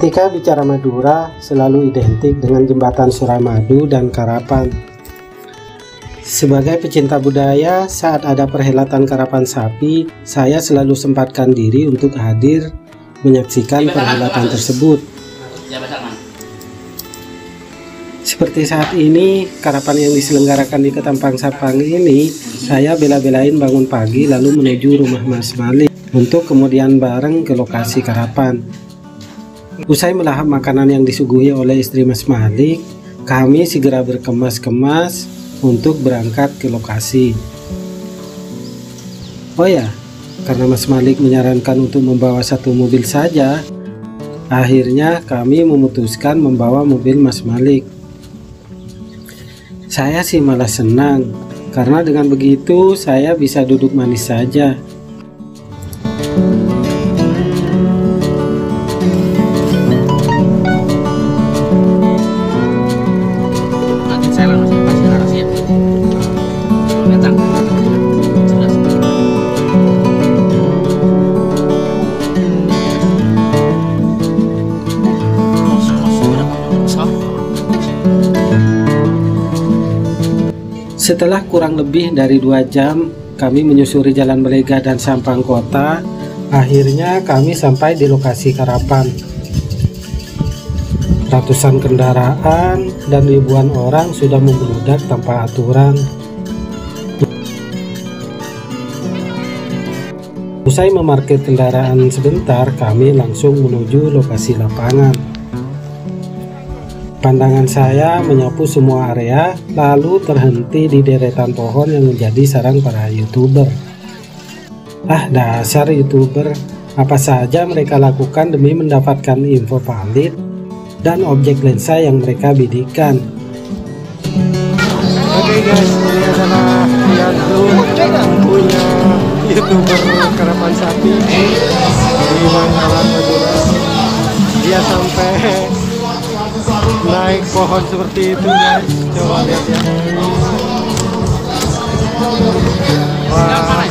Ketika bicara Madura, selalu identik dengan jembatan Suramadu dan Karapan. Sebagai pecinta budaya, saat ada perhelatan karapan sapi, saya selalu sempatkan diri untuk hadir menyaksikan perhelatan tersebut. Seperti saat ini, karapan yang diselenggarakan di Ketapang Sapang ini, saya bela-belain bangun pagi lalu menuju rumah Mas Malik untuk kemudian bareng ke lokasi karapan. Usai melahap makanan yang disuguhi oleh istri Mas Malik, kami segera berkemas-kemas untuk berangkat ke lokasi. Oh ya, karena Mas Malik menyarankan untuk membawa satu mobil saja, akhirnya kami memutuskan membawa mobil Mas Malik. Saya sih malah senang, karena dengan begitu saya bisa duduk manis saja. Setelah kurang lebih dari 2 jam kami menyusuri jalan Belega dan Sampang Kota, akhirnya kami sampai di lokasi karapan. Ratusan kendaraan dan ribuan orang sudah membludak tanpa aturan. Usai memarkir kendaraan sebentar, kami langsung menuju lokasi lapangan. Pandangan saya menyapu semua area, lalu terhenti di deretan pohon yang menjadi sarang para YouTuber. Ah, dasar YouTuber, apa saja mereka lakukan demi mendapatkan info valid dan objek lensa yang mereka bidikan. Oke guys, ini adalah yang punya YouTuber karapan sapi di Manggalan, Madura. Dia sampai naik pohon seperti itu guys, coba lihat ya. Wah.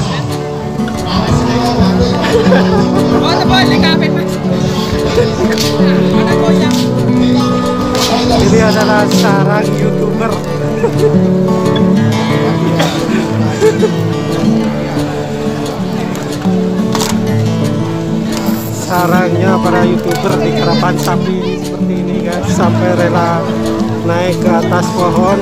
Ini adalah sarang YouTuber. Sarangnya para YouTuber di karapan sapi seperti ini guys, sampai rela naik ke atas pohon.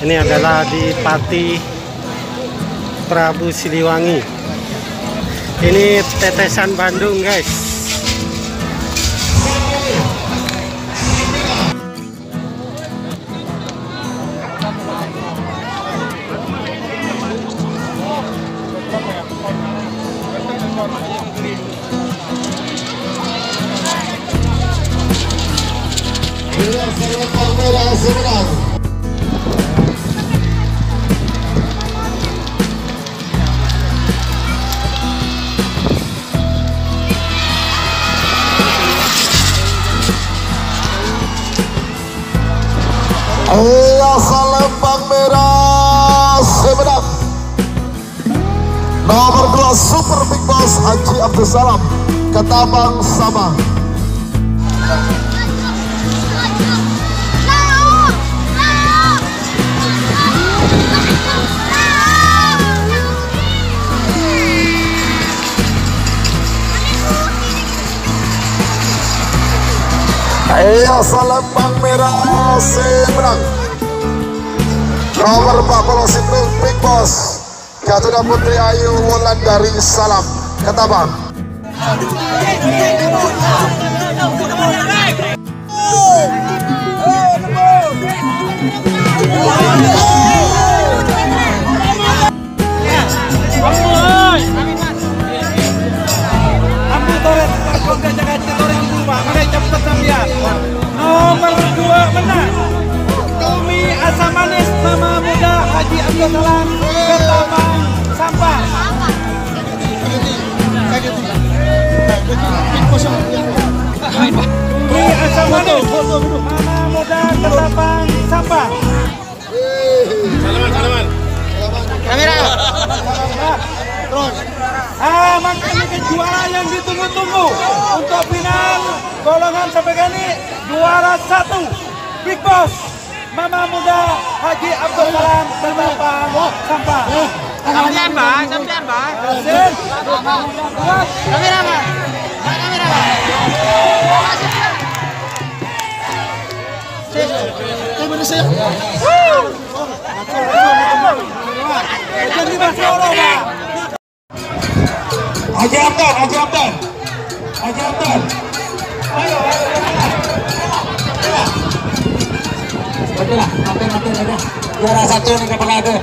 Ini adalah di Pati Prabu Siliwangi. Ini tetesan Bandung guys. Lembang merah sebenang nomor 2 Super Big Boss Haji Abdul Salam Ketapang Sabang. Lembang merah sebenang nomor 40 Super Big Boss Gatuna Putri Ayu Wulandari Salam Ketapang. Nomor 2 menang Tumi Asam Manis Mama Muda Haji Abdul Salam Ketapang Sampang. Asamanes Mama Muda Ketapang Sampah. Salaman. Kamera. Terus. Makanya ke juara yang ditunggu-tunggu untuk final golongan sampai kini juara 1 Big Boss Mama Muda Haji Abdul Salam Ketapang Sampah. Sampean, Bang. Sampean, Bang. Kamera, Bang. Kamera, Bang. Indonesia. Haji Abdan. Ayo. Betul lah, mampir aja. Juara 1 nih Kapalade.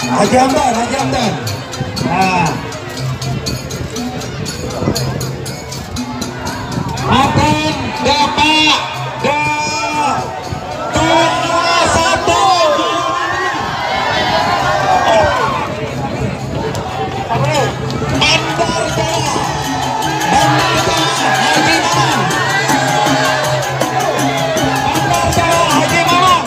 Haji Abdan. Nah. Makan dapat juara 1. Bandar Jaya Haji Mamang. Bandar Jaya Haji Mamang.